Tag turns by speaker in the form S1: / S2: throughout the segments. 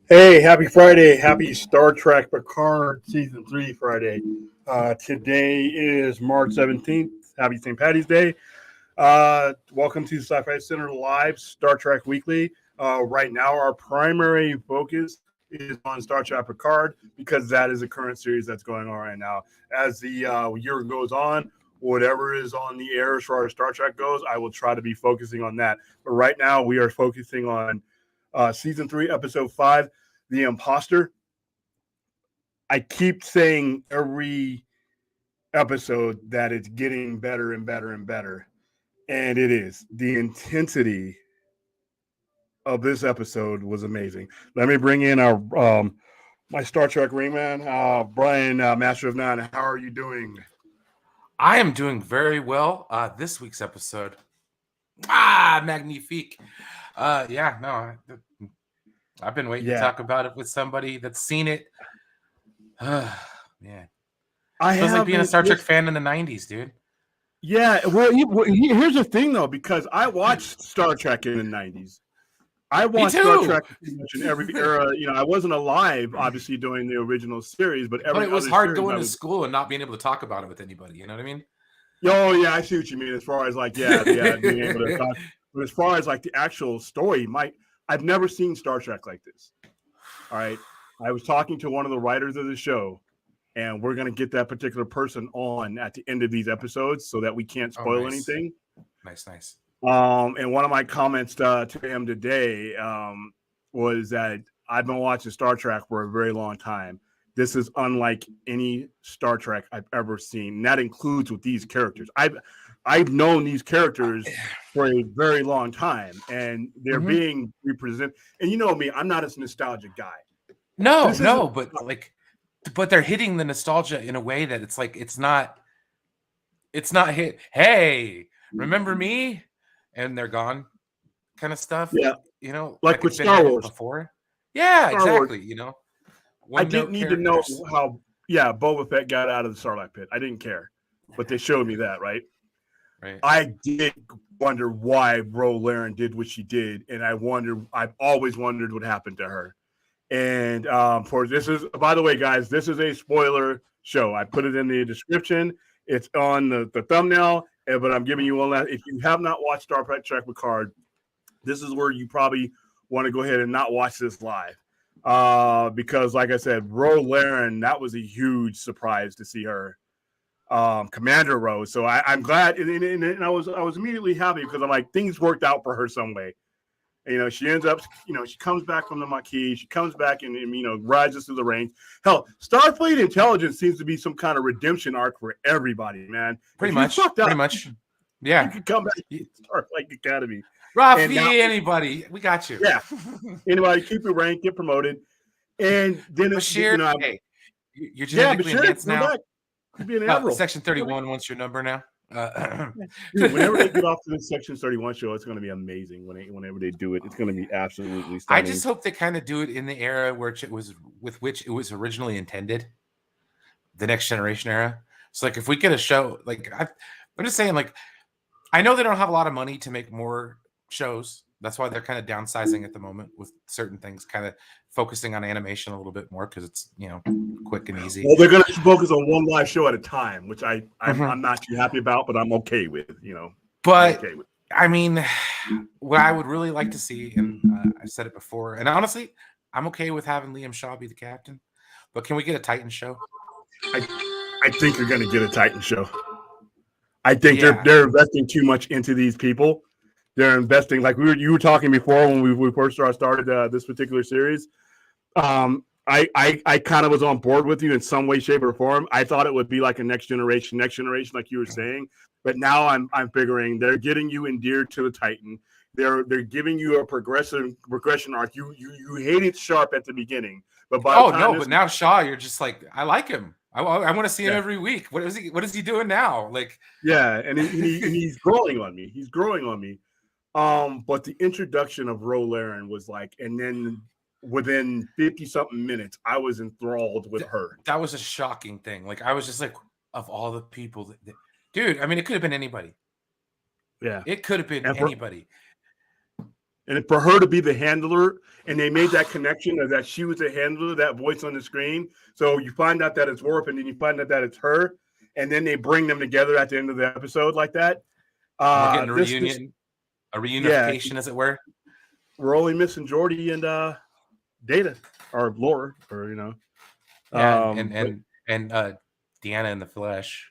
S1: Hey, happy Friday. Happy Star Trek Picard Season 3 Friday. Today is March 17th. Happy St. Patty's Day. Welcome to Sci-Fi Center Live Star Trek Weekly. Right now, our primary focus is on Star Trek Picard because that is the current series that's going on right now. As the year goes on, whatever is on the air as far as Star Trek goes, I will try to be focusing on that. But right now, we are focusing on Season 3, Episode 5, The Imposter. I keep saying every episode that it's getting better and better and better. And it is. The intensity of this episode was amazing. Let me bring in our my Star Trek ringman, Brian, Master of None. How are you doing?
S2: I am doing very well. This week's episode, magnifique. I've been waiting to
S1: Yeah,
S2: talk about it with somebody that's seen it. Man,
S1: I
S2: feels like being a
S1: haven't.
S2: Star Trek fan in the '90s, dude.
S1: Yeah, here's the thing though, because I watched Star Trek in the '90s. I
S2: Me
S1: watched Star
S2: too.
S1: Trek pretty much in every era. I wasn't alive, obviously, during the original series, but
S2: But
S1: every
S2: it was
S1: other
S2: hard
S1: series
S2: going
S1: I
S2: to
S1: was.
S2: school and not being able to talk about it with anybody. You know what I mean?
S1: Oh yeah, I see what you mean. As far as like, yeah, being able to talk, but as far as like the actual story, I've never seen Star Trek like this. All right, I was talking to one of the writers of the show, and we're gonna get that particular person on at the end of these episodes so that we can't
S2: Oh,
S1: spoil
S2: nice,
S1: anything.
S2: nice.
S1: And one of my comments to him today was that I've been watching Star Trek for a very long time. This is unlike any Star Trek I've ever seen. And that includes with these characters. I've known these characters for a very long time, and they're
S2: Mm-hmm.
S1: being represented. And you know me, I'm not a nostalgic guy.
S2: No,
S1: This is
S2: no, but they're hitting the nostalgia in a way that it's not hit. Hey, remember me? And they're gone, kind of stuff.
S1: yeah, like
S2: Like
S1: with
S2: it's been
S1: Star
S2: handled
S1: Wars.
S2: before. Yeah,
S1: Star Wars.
S2: exactly.
S1: I
S2: One
S1: didn't
S2: note
S1: need to know
S2: characters.
S1: how. Yeah, Boba Fett got out of the Sarlacc pit. I didn't care, but they showed me that, right?
S2: Right.
S1: I did wonder why Ro Laren did what she did, and I've always wondered what happened to her. And for this is, by the way, guys, this is a spoiler show. I put it in the description. It's on the thumbnail, but I'm giving you one last. If you have not watched Star Trek Picard, this is where you probably want to go ahead and not watch this live. Because, like I said, Ro Laren, that was a huge surprise to see her Commander Rose. So I'm glad, and I was immediately happy because I'm like things worked out for her some way. And, she ends up, she comes back from the Maquis. She comes back and rises through the ranks. Hell, Starfleet Intelligence seems to be some kind of redemption arc for everybody, man.
S2: Pretty
S1: If you
S2: much.
S1: fucked up,
S2: Pretty much.
S1: you
S2: Yeah.
S1: can come back to Starfleet Academy. And now,
S2: Rafi, anybody. We got you.
S1: yeah, anybody keep your rank, get promoted. And then,
S2: Bashir, hey, you're
S1: yeah,
S2: genetically
S1: Bashir,
S2: enhanced
S1: come
S2: now.
S1: back. You be an admiral.
S2: Section 31 wants your number now.
S1: Dude, whenever they get off to the Section 31 show, it's going to be amazing. Whenever they do it, it's going to be absolutely
S2: I
S1: stunning.
S2: just hope they kind of do it in the era with which it was originally intended, the Next Generation era. So, like, if we get a show, like, I'm just saying, like, I know they don't have a lot of money to make more shows. That's why they're kind of downsizing at the moment with certain things, kind of focusing on animation a little bit more because it's quick and easy.
S1: Well, they're going to focus on one live show at a time, which I'm
S2: Mhm.
S1: not too happy about, but I'm okay with.
S2: But
S1: I'm okay with.
S2: I mean, what I would really like to see, and I said it before, and honestly, I'm okay with having Liam Shaw be the captain. But can we get a Titan show?
S1: I think you're going to get a Titan show. I think
S2: Yeah.
S1: they're investing too much into these people. They're investing like you were talking before when we first started this particular series. I kind of was on board with you in some way, shape, or form. I thought it would be like a next generation, like you were saying. But now I'm figuring they're getting you endeared to the Titan. They're giving you a progression arc. You hated Sharp at the beginning, but by the time
S2: But now Shaw, you're just like, I like him. I want to see him every week. What is he doing now? Like,
S1: yeah, and he's growing on me. He's growing on me. But the introduction of Ro Laren was like, and then within 50 something minutes, I was enthralled with her.
S2: That was a shocking thing. Like, I was just like, of all the people dude, I mean, it could have been anybody.
S1: Yeah.
S2: It could have been anybody.
S1: And for her to be the handler, and they made that connection of that she was the handler, that voice on the screen. So you find out that it's Worf, and then you find out that it's her, and then they bring them together at the end of the episode like that.
S2: We're getting a reunion, a
S1: yeah,
S2: reunification, as it were.
S1: We're only missing Geordi and Data or Lore, or
S2: Yeah, and Deanna in the flesh.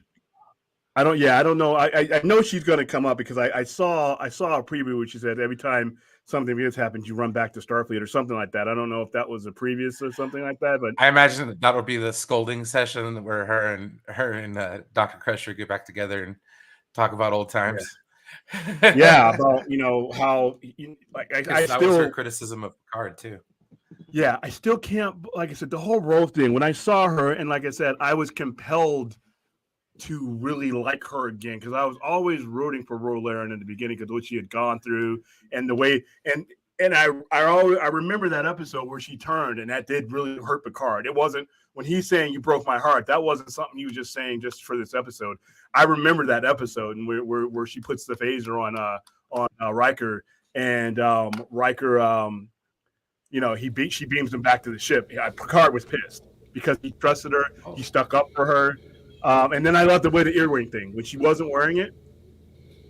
S1: I don't know. I know she's going to come up because I saw a preview where she said every time something weird happens, you run back to Starfleet or something like that. I don't know if that was a previous or something like that, but
S2: I imagine that would be the scolding session where her and Dr. Crusher get back together and talk about old times.
S1: Yeah, about how I
S2: that
S1: still
S2: was her criticism of Picard too.
S1: Yeah, I still can't. Like I said, the whole role thing. When I saw her, and like I said, I was compelled to really like her again because I was always rooting for Rolaren in the beginning because what she had gone through and the way and I remember that episode where she turned and that did really hurt Picard. It wasn't when he's saying you broke my heart. That wasn't something he was just saying just for this episode. I remember that episode and where she puts the phaser on Riker and Riker she beams him back to the ship. Yeah, Picard was pissed because he trusted her. He stuck up for her. And then I love the way the earring thing. When she wasn't wearing it,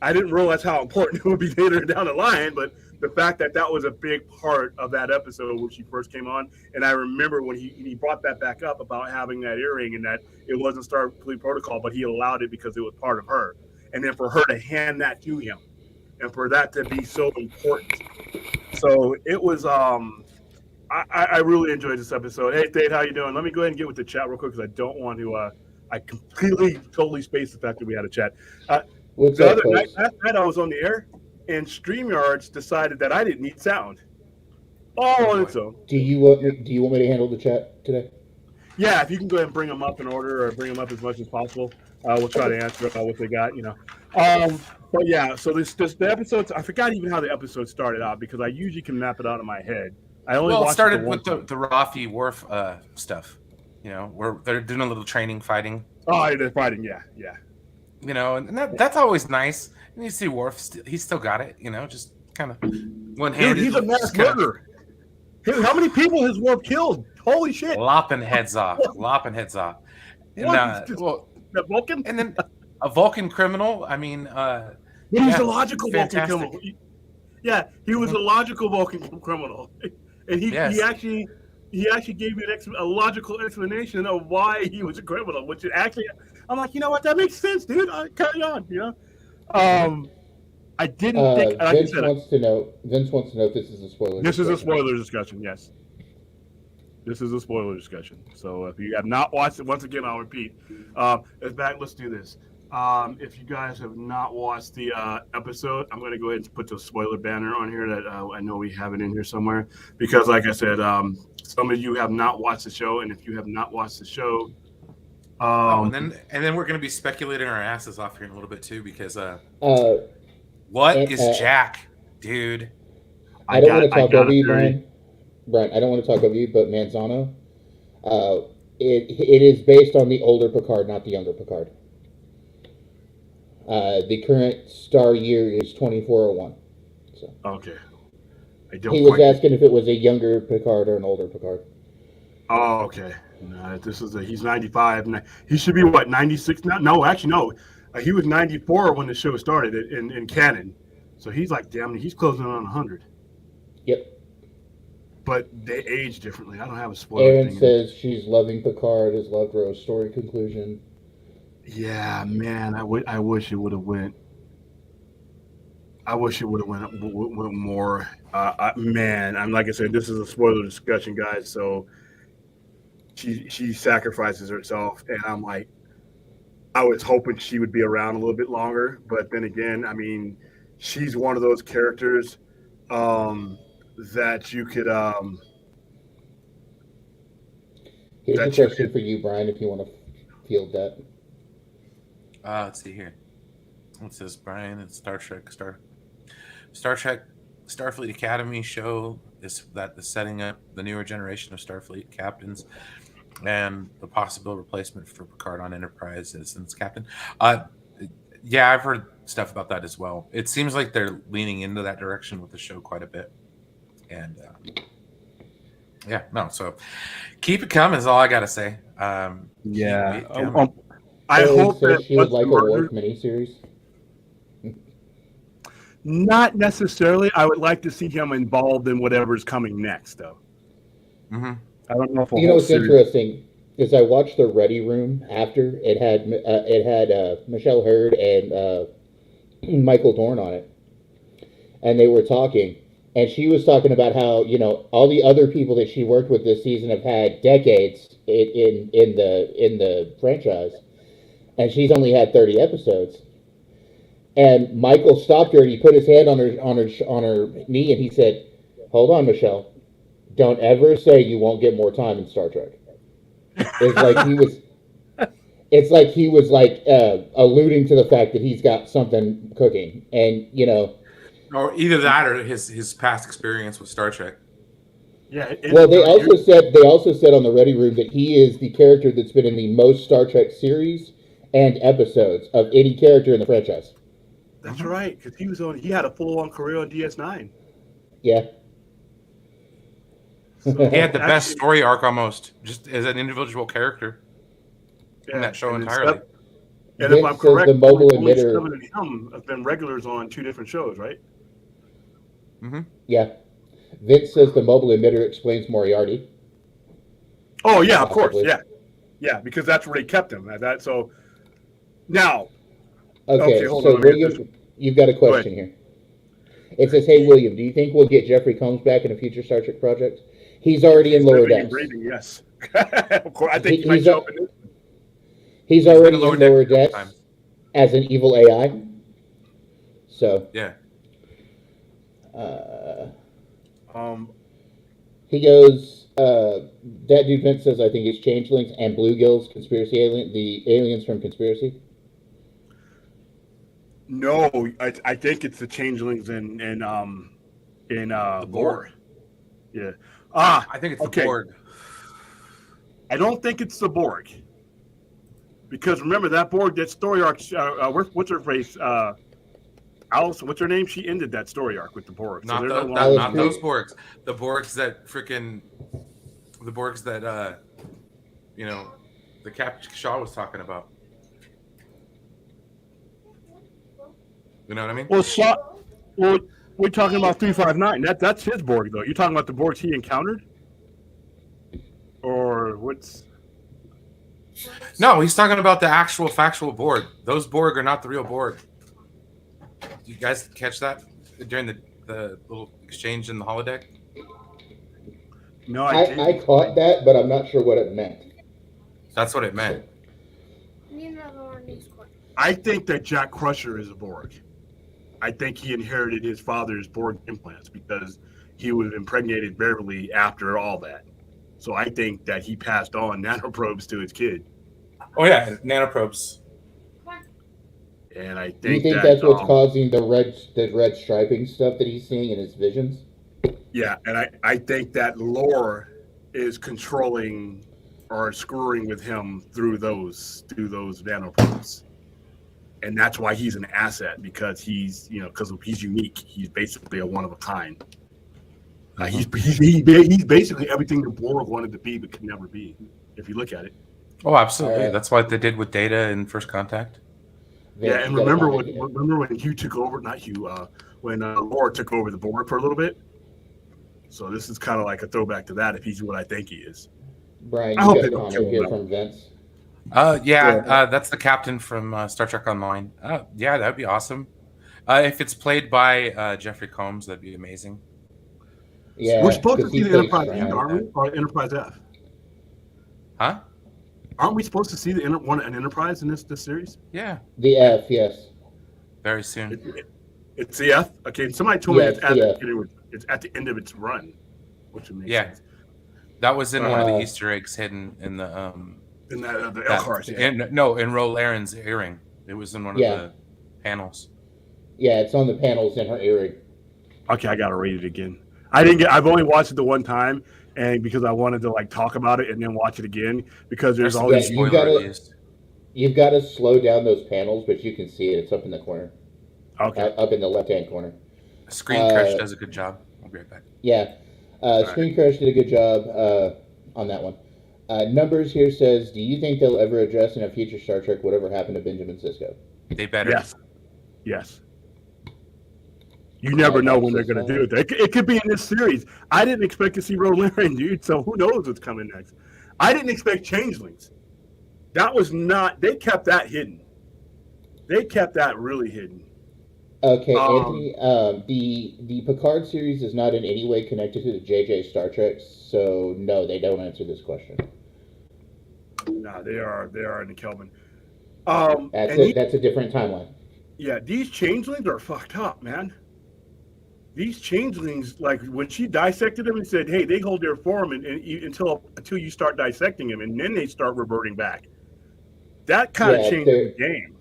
S1: I didn't realize how important it would be later down the line, but the fact that was a big part of that episode when she first came on. And I remember when he brought that back up about having that earring and that it wasn't Starfleet protocol, but he allowed it because it was part of her. And then for her to hand that to him and for that to be so important. So it was I really enjoyed this episode. Hey, Dave, how you doing? Let me go ahead and get with the chat real quick because I don't want to I totally spaced the fact that we had a chat. The other night, last night I was on the air, and StreamYards decided that I didn't need sound. All on its own.
S3: Do you want me to handle the chat today?
S1: Yeah, if you can go ahead and bring them up in order, or bring them up as much as possible, we'll try to answer what they got. But yeah, so this the episodes. I forgot even how the episode started out because I usually can map it out in my head.
S2: It started with the Rafi Worf stuff. Where they're doing a little training fighting.
S1: Oh, they're fighting, yeah.
S2: And that's always nice. And you see Worf, he's still got it, just kind of one-handed.
S1: Dude, he's a mass murderer. How many people has Worf killed? Holy shit!
S2: Lopping heads off. And,
S1: the Vulcan?
S2: And then a Vulcan criminal. I mean,
S1: but he's a logical Vulcan criminal. Yeah, he was a logical Vulcan criminal, and he actually gave me a logical explanation of why he was a criminal, which actually, I'm like, you know what, that makes sense, dude. Carry on, I didn't think.
S3: Vince wants to know if this is a spoiler.
S1: This is a spoiler discussion. Yes, this is a spoiler discussion. So if you have not watched it, once again, I'll repeat. Let's do this. If you guys have not watched the episode, I'm going to go ahead and put the spoiler banner on here that I know we have it in here somewhere because, like I said, some of you have not watched the show, and if you have not watched the show,
S2: and then we're going to be speculating our asses off here in a little bit too because what is Jack, dude?
S3: I don't want to talk over you, Brian. I don't want to talk over you, but Manzano, it is based on the older Picard, not the younger Picard. The current star year is 2401. So.
S1: Okay.
S3: He was asking if it was a younger Picard or an older Picard.
S1: Oh, okay. No, he's 95. He should be what, 96 now? No, actually, no. He was 94 when the show started in canon. So he's like, damn, he's closing on 100.
S3: Yep.
S1: But they age differently. I don't have a spoiler.
S3: Aaron says she's loving Picard, has loved Rose story conclusion.
S1: Yeah, man, I wish it would have went. I wish it would have went more. Man, I'm like I said, this is a spoiler discussion, guys. So she sacrifices herself, and I'm like, I was hoping she would be around a little bit longer, but then again, I mean, she's one of those characters that you could.
S3: Here's a question for you, Brian, if you want to field that.
S2: Let's see here. What's this, Brian? It's Star Trek Starfleet Academy show is that the setting up the newer generation of Starfleet captains and the possible replacement for Picard on Enterprise as captain. Yeah, I've heard stuff about that as well. It seems like they're leaning into that direction with the show quite a bit, and so keep it coming is all I gotta say.
S1: I
S3: Haley
S1: hope
S3: says
S1: that
S3: she would
S1: once
S3: like
S1: the
S3: a
S1: murder,
S3: Worf miniseries.
S1: not necessarily. I would like to see him involved in whatever's coming next, though.
S2: Mm-hmm.
S1: I don't know if
S3: What's interesting is I watched the Ready Room after it had Michelle Hurd and Michael Dorn on it, and they were talking, and she was talking about how all the other people that she worked with this season have had decades in the franchise, and she's only had 30 episodes. And Michael stopped her and he put his hand on her knee and he said, "Hold on, Michelle. Don't ever say you won't get more time in Star Trek." It's like he was alluding to the fact that he's got something cooking, and
S2: or either that or his past experience with Star Trek.
S1: Yeah.
S3: Well, they also said on the Ready Room that he is the character that's been in the most Star Trek series and episodes of any character in the franchise.
S1: That's right, because he had a full-on career on DS9.
S3: Yeah.
S2: So he had the best story arc almost, just as an individual character in that show entirely.
S1: And if I'm correct,
S3: the mobile
S1: only
S3: emitter
S1: 7 of them have been regulars on 2 different shows, right?
S2: Mm-hmm.
S3: Yeah. Vince says the mobile emitter explains Moriarty.
S1: Oh yeah, of course, yeah, because that's where they kept him. So now.
S3: Okay,
S1: hold
S3: so
S1: on,
S3: William, you've got a question here. It says, "Hey William, do you think we'll get Jeffrey Combs back in a future Star Trek project? He's already in Lower Decks."
S1: Yes, of course. I think he might show up in this.
S3: He's already in Lower Decks as an evil AI. So
S2: yeah.
S3: He goes. That dude Vince says, "I think it's Changelings and Bluegills, the aliens from Conspiracy."
S1: No, I think it's the Changelings in
S2: the Borg.
S1: Yeah.
S2: I think it's the Borg.
S1: I don't think it's the Borg. Because remember that Borg, that story arc. What's her face? Alice. What's her name? She ended that story arc with the Borg.
S2: Not those Borgs. The Borgs that the Captain Shaw was talking about. You know what I mean?
S1: Well, we're talking about 359. That's his Borg, though. You're talking about the Borgs he encountered, or what's?
S2: No, he's talking about the actual factual Borg. Those Borg are not the real Borg. Did you guys catch that during the little exchange in the holodeck?
S1: No,
S3: I caught that, but I'm not sure what it meant.
S2: That's what it meant.
S1: I think that Jack Crusher is a Borg. I think he inherited his father's Borg implants because he would have impregnated Beverly after all that. So I think that he passed on nanoprobes to his kid.
S2: Oh yeah, nanoprobes.
S1: And I think
S3: do you think that's what's causing the red striping stuff that he's seeing in his visions?
S1: Yeah, and I think that Lore is controlling or screwing with him through those nanoprobes. And that's why he's an asset, because he's unique. He's basically a one of a kind. He's basically everything the Borg wanted to be but could never be, if you look at it.
S2: Oh, absolutely. That's what they did with Data in First Contact.
S1: Yeah, and remember when Hugh took over? Not Hugh. When Lore took over the Borg for a little bit. So this is kind of like a throwback to that. If he's what I think he is.
S3: Brian, you got a comment here from Vince.
S2: That's the captain from Star Trek Online. Yeah, that'd be awesome. If it's played by Jeffrey Combs, that'd be amazing.
S3: Yeah,
S1: we're supposed to see the Enterprise E, aren't we? Or Enterprise F?
S2: Huh?
S1: Aren't we supposed to see an Enterprise in this series?
S2: Yeah.
S3: The F, yes.
S2: Very soon.
S1: It's the F. Okay, somebody told me it's at the end of its run, which makes sense.
S2: That was in one of the Easter eggs hidden in the
S1: in the Elcars.
S2: In Ro Laren's earring. It was in one of the panels.
S3: Yeah, it's on the panels in her earring.
S1: Okay, I gotta read it again. I've only watched it the one time, and because I wanted to talk about it and then watch it again, because there's all these
S3: spoilers. You've got to slow down those panels, but you can see it. It's up in the corner.
S1: Okay.
S3: up in the left-hand corner.
S2: Screen Crush does a good job. I'll be right back.
S3: Yeah. Screen Crush did a good job on that one. Numbers here says, do you think they'll ever address in a future Star Trek whatever happened to Benjamin Sisko?
S2: They better.
S1: Yes. You never know when they're going to do it. It could be in this series. I didn't expect to see Rolarian, dude, so who knows what's coming next. I didn't expect Changelings. That was not... They kept that hidden. They kept that really hidden.
S3: Okay, Anthony, the Picard series is not in any way connected to the JJ Star Trek, so no, they don't answer this question.
S1: No, they are in the Kelvin.
S3: That's a different timeline.
S1: Yeah, these changelings are fucked up, man. These changelings, like when she dissected them and said, "Hey, they hold their form until you start dissecting them, and then they start reverting back." That kind of changed the game.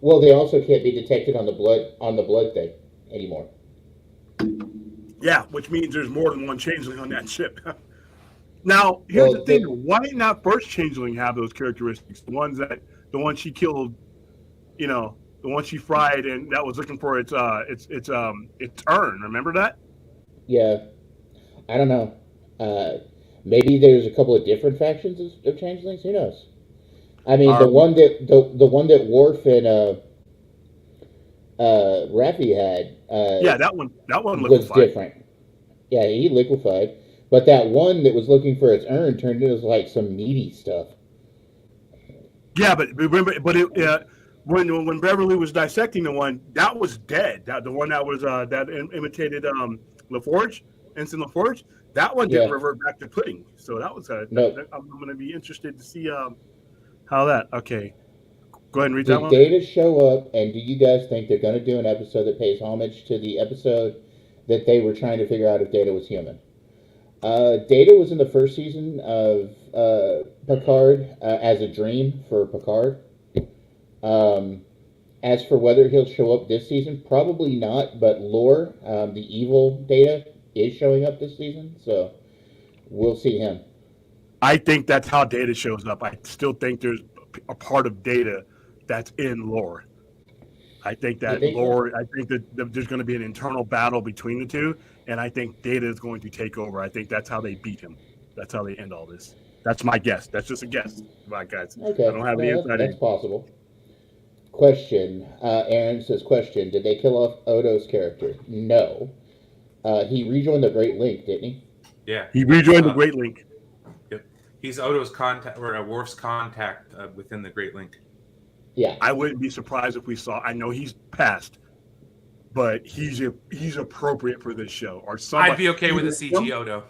S3: Well, they also can't be detected on the blood thing anymore.
S1: Yeah, which means there's more than one changeling on that ship. Now, here's the thing: why did not first changeling have those characteristics? The one she killed, the one she fried, and that was looking for its urn. Remember that?
S3: Yeah, I don't know. Maybe there's a couple of different factions of changelings. Who knows? I mean, the one that Worf and Raffi had.
S1: That one
S3: was different. Yeah, he liquefied. But that one that was looking for its urn turned into like some meaty stuff.
S1: Yeah, but remember, when Beverly was dissecting the one, that was dead. The one that was that imitated LaForge, Ensign LaForge. That one didn't revert back to pudding. So that was I'm going to be interested to see how that. Okay, go ahead and read that one.
S3: Did Data show up, and do you guys think they're going to do an episode that pays homage to the episode that they were trying to figure out if Data was human? Data was in the first season of Picard as a dream for Picard. As for whether he'll show up this season, probably not, but Lore, the evil Data, is showing up this season, so we'll see him.
S1: I think that's how Data shows up. I still think there's a part of Data that's in Lore. I think that Lore, I think that there's going to be an internal battle between the two, and I think Data is going to take over. I think that's how they beat him. That's how they end all this. That's my guess. That's just a guess, right, guys?
S3: Okay.
S1: I don't have the inside.
S3: That's possible. Question. Aaron says, question. Did they kill off Odo's character? No. He rejoined the Great Link, didn't he?
S2: Yeah.
S1: He rejoined the Great Link.
S2: Yep. He's Odo's contact, or Worf's contact within the Great Link.
S3: Yeah.
S1: I wouldn't be surprised if we saw. I know he's passed, but he's appropriate for this show. Or somebody.
S2: I'd be okay with a CG Odo.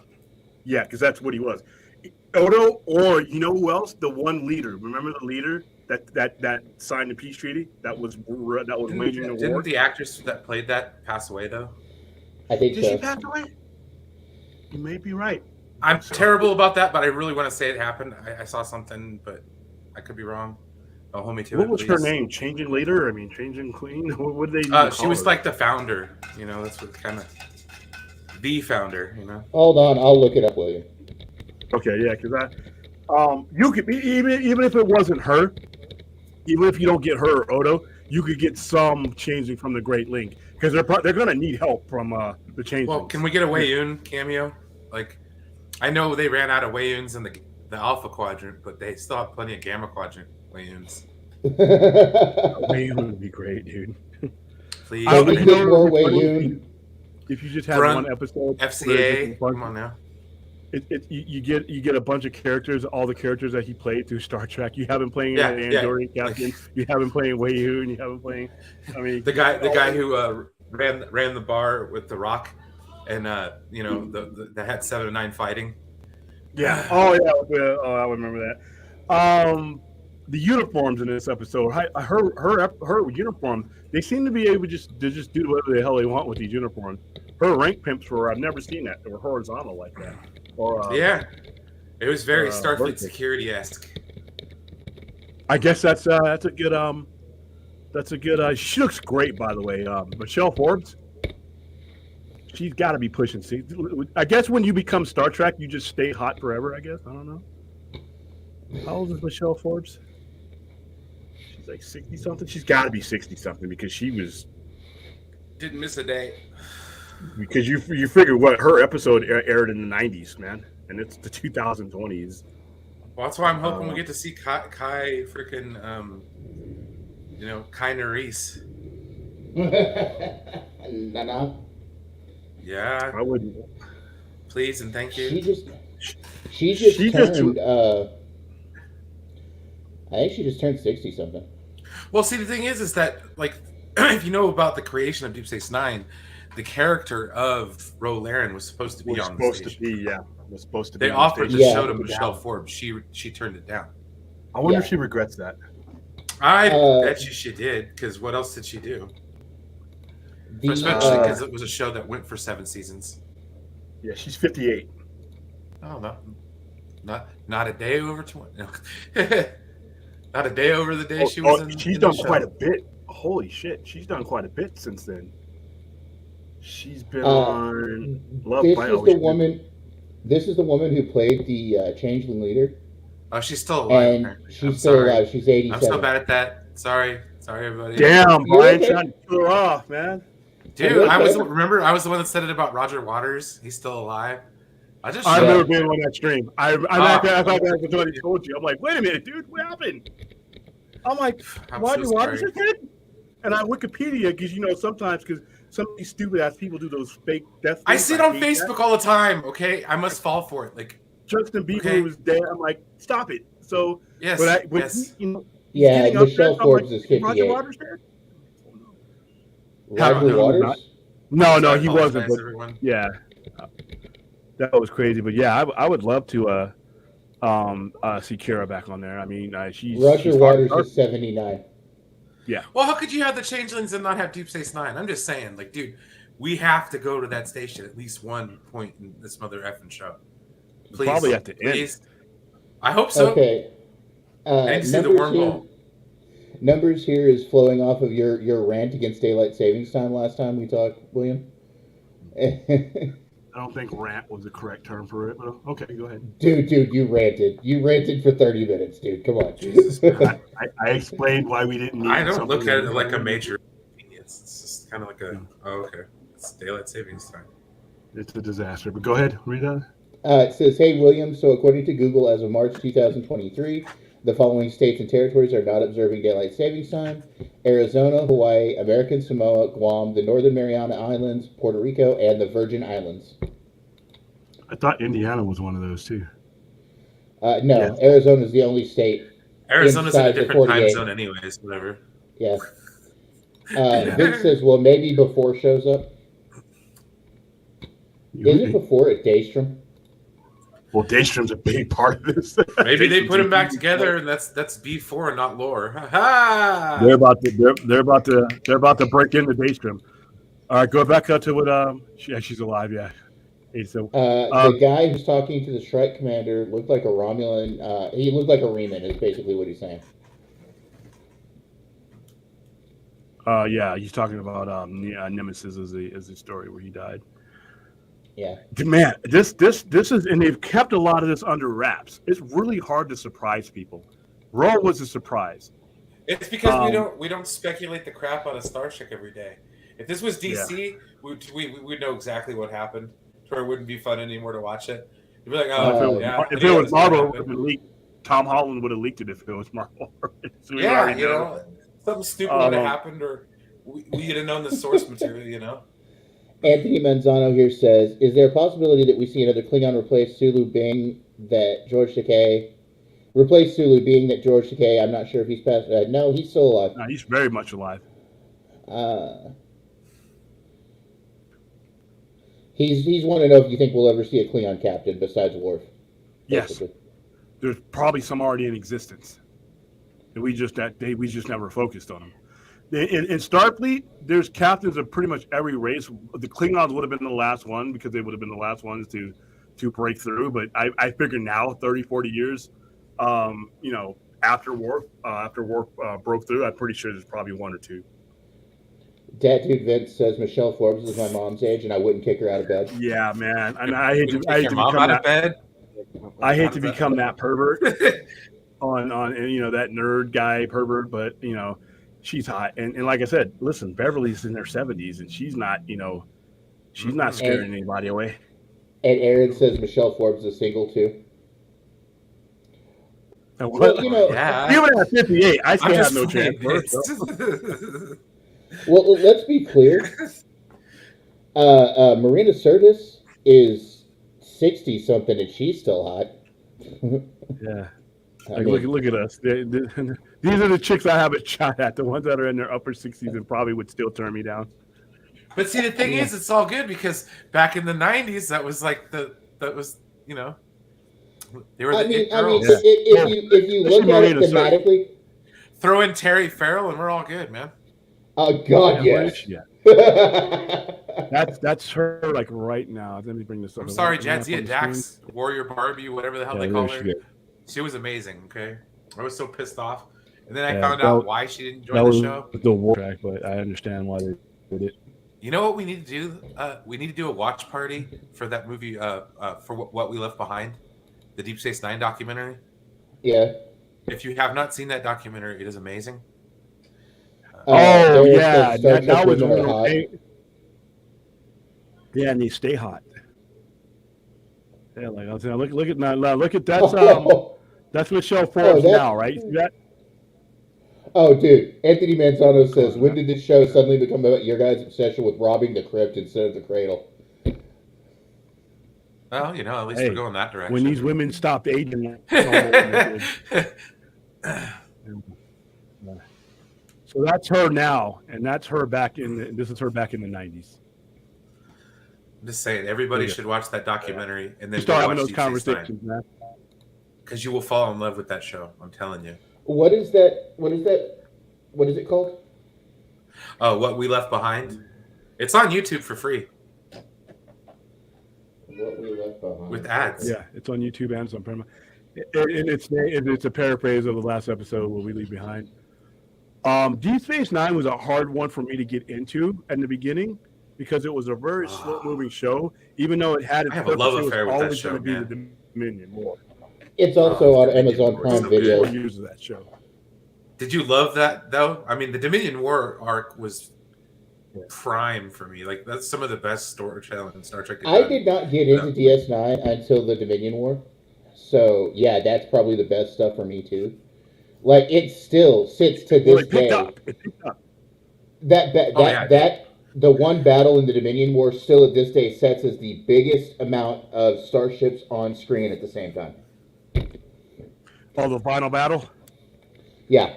S1: Yeah, because that's what he was. Odo, or you know who else? The one leader. Remember the leader that signed the peace treaty? That was waging the war.
S2: Didn't the actress that played that pass away though?
S3: I think
S1: Did she pass away? You may be right.
S2: I'm terrible about that, but I really want to say it happened. I saw something, but I could be wrong. Don't hold me to it.
S1: What was her name? Changing Leader? I mean, Changing Queen? What did they
S2: she was like the founder. That's what kind of the founder.
S3: Hold on, I'll look it up, William.
S1: Okay, yeah, because you could even if it wasn't her, even if you don't get her or Odo, you could get some changing from the Great Link because they're going to need help from the change.
S2: Well, can we get a Wei-Yun cameo? Like, I know they ran out of Wei-Yuns in the Alpha Quadrant, but they still have plenty of Gamma Quadrant Wei-Yuns.
S1: Wei-Yun would be great, dude.
S2: Please.
S3: More Wei-Yun.
S1: If you just had one episode,
S2: FCA, come on now.
S1: You get a bunch of characters, all the characters that he played through Star Trek. You have him playing Andorian Captain. You have him playing Wei-Yun. You have him playing. I mean,
S2: the guy who ran the bar with the Rock, and the had 7 of 9 fighting.
S1: Yeah. Oh yeah. I remember that. The uniforms in this episode, her uniform, they seem to be able to just do whatever the hell they want with these uniforms. Her rank pimps I've never seen that. They were horizontal like that.
S2: It was very Starfleet security-esque.
S1: I guess that's a good she looks great, by the way. Michelle Forbes, she's got to be pushing. See, I guess when you become Star Trek, you just stay hot forever. I guess I don't know. How old is Michelle Forbes? She's like 60 something. She's got to be 60 something because she was
S2: Didn't miss a day.
S1: Because you figure what her episode aired in the 90s, man, and it's the 2020s.
S2: Well, that's why I'm hoping we get to see Kai freaking Kai Nerys.
S3: Nah.
S2: Yeah,
S1: I wouldn't.
S2: please and thank you.
S3: She just turned. I think she just turned 60 something.
S2: Well, see, the thing is that like, if you know about the creation of Deep Space Nine, the character of Ro Laren was supposed to be on the station.
S1: Was supposed to be.
S2: They offered the show to Michelle Forbes. She turned it down.
S1: I wonder if she regrets that.
S2: I bet you she did, because what else did she do? Especially because it was a show that went for 7 seasons.
S1: Yeah, she's 58.
S2: Oh, not a day over 20. No. Not a day over the day she was in.
S1: She's done quite a bit. Holy shit, she's done quite a bit since then. She's been on Love Biology.
S3: This is the woman who played the Changeling leader.
S2: Oh, she's still alive.
S3: And she's still alive. She's 87.
S2: I'm so bad at that. Sorry, everybody.
S1: Damn, Brian trying to kill her off, man.
S2: Dude, I was the one that said it about Roger Waters. He's still alive. I
S1: remember being on that stream. I thought that's what he told you. I'm like, wait a minute, dude, what happened? I'm like, Roger Waters is dead? And I Wikipedia because sometimes because some of these stupid ass people do those fake death.
S2: I see it on Facebook all the time. Okay, I must fall for it. Like
S1: Justin Bieber was dead. I'm like, stop it. So
S2: yes,
S3: Michelle Forbes is 58.
S1: Roger Waters dead?
S3: Roger Waters?
S1: No, he wasn't. But, yeah, that was crazy. But yeah, I would love to see Kira back on there. I mean,
S3: Roger Waters is 79.
S1: Yeah.
S2: Well, how could you have the Changelings and not have Deep Space Nine? I'm just saying, like, dude, we have to go to that station at least one point in this mother effing show. Please,
S1: probably at the end.
S2: I hope so.
S3: Okay.
S2: And see the wormhole.
S3: Numbers here is flowing off of your rant against daylight savings time last time we talked, William.
S1: I don't think rant was the correct term for it, but okay, go ahead.
S3: Dude, you ranted. You ranted for 30 minutes, dude. Come on.
S1: I explained why we didn't need
S2: I don't look at it like a major inconvenience. It's just kind of like okay. It's daylight savings time.
S1: It's a disaster, but go ahead, read that.
S3: It says, hey, William, so according to Google, as of March 2023, the following states and territories are not observing daylight savings time: Arizona, Hawaii, American Samoa, Guam, the Northern Mariana Islands, Puerto Rico, and the Virgin Islands.
S1: I thought Indiana was one of those too.
S3: No, yes. Arizona is the only state.
S2: Arizona's in a different time zone anyways, whatever.
S3: Yeah. Vince says, well, maybe before shows up. Is it before at Daystrom?
S1: Well, Daystrom's a big part of this.
S2: Maybe they put them back together, and that's B4 and not lore.
S1: They're about to break into Daystrom. All right, go back up to what. She's alive. Yeah. Hey, so
S3: the guy who's talking to the strike commander looked like a Romulan. He looked like a Reman. Is basically what he's saying.
S1: Yeah, he's talking about Nemesis as the story where he died.
S3: Yeah,
S1: man, this is, and they've kept a lot of this under wraps. It's really hard to surprise people. Raw was a surprise.
S2: It's because we don't speculate the crap out of Star Trek every day. If this was DC, we'd know exactly what happened. It wouldn't be fun anymore to watch it. You'd be like,
S1: if it was Marvel, it would have been leaked. Tom Holland would have leaked it if it was Marvel. So
S2: something stupid would have happened, or we'd have known the source material.
S3: Anthony Manzano here says, is there a possibility that we see another Klingon replace Sulu being that George Takei? I'm not sure if he's passed. No, he's still alive.
S1: No, he's very much alive.
S3: He's want to know if you think we'll ever see a Klingon captain besides Worf.
S1: Yes. There's probably some already in existence. And we just never focused on them. In Starfleet, there's captains of pretty much every race. The Klingons would have been the last one because they would have been the last ones to break through. But I figure now, 30, 40 years, after Worf broke through, I'm pretty sure there's probably one or two.
S3: Dad Dude Vince says Michelle Forbes is my mom's age, and I wouldn't kick her out of bed.
S1: Yeah, man. And I hate to become that pervert on that nerd guy pervert, but she's hot. And like I said, listen, Beverly's in her 70s, and she's not, she's not scaring anybody away.
S3: And Aaron says Michelle Forbes is single too.
S1: Well,
S2: yeah.
S1: Even at 58, I still have no chance.
S3: Well, let's be clear. Marina Sirtis is 60-something, and she's still hot.
S1: Yeah. Look at us. These are the chicks I haven't shot at. The ones that are in their upper 60s and probably would still turn me down.
S2: But see, the thing is, it's all good because back in the 90s, that was like they were the girls.
S3: If you look at it thematically,
S2: throw in Terry Farrell and we're all good, man.
S3: Oh God, yes.
S1: Yeah. That's her like right now. Let me bring this up.
S2: I'm sorry, Jadzia Dax, Warrior Barbie, whatever the hell they call her. She was amazing. Okay, I was so pissed off, and then I found out why she didn't join the show.
S1: The war track, but I understand why they did it.
S2: You know what we need to do? We need to do a watch party for that movie. For What We Left Behind, the Deep Space Nine documentary.
S3: Yeah.
S2: If you have not seen that documentary, it is amazing.
S1: Yeah, that was hot. Yeah, and they stay hot. Yeah, like I was saying, look at that's Michelle Forbes now, right? You see that?
S3: Oh, dude, Anthony Manzano says, when did this show suddenly become about your guys' obsession with robbing the crypt instead of the cradle?
S2: Well, at least we're going that direction.
S1: When these women stopped aging. So that's her now, and that's her this is her back in the 90s.
S2: I'm just saying, everybody should watch that documentary and then
S1: start having those conversations, man.
S2: Because you will fall in love with that show. I'm telling you.
S3: What is that? What is it called?
S2: Oh, What We Left Behind. It's on YouTube for free.
S3: What We Left Behind
S2: with ads.
S1: Yeah, it's on YouTube and on Prima. And it's a paraphrase of the last episode, What We Leave Behind. Deep Space Nine was a hard one for me to get into in the beginning because it was a very slow-moving show. Even though it had its
S2: purpose, it was
S1: always going to be the Dominion War.
S3: It's also on Amazon Prime Video.
S1: Uses that show.
S2: Did you love that though? I mean, the Dominion War arc was prime for me. Like that's some of the best storytelling in Star Trek.
S3: I did not get into DS9 until the Dominion War, so yeah, that's probably the best stuff for me too. Like it still sits to this day.
S1: It picked up.
S3: That the one battle in the Dominion War still at this day sets as the biggest amount of starships on screen at the same time.
S1: Oh, the final battle.
S3: Yeah.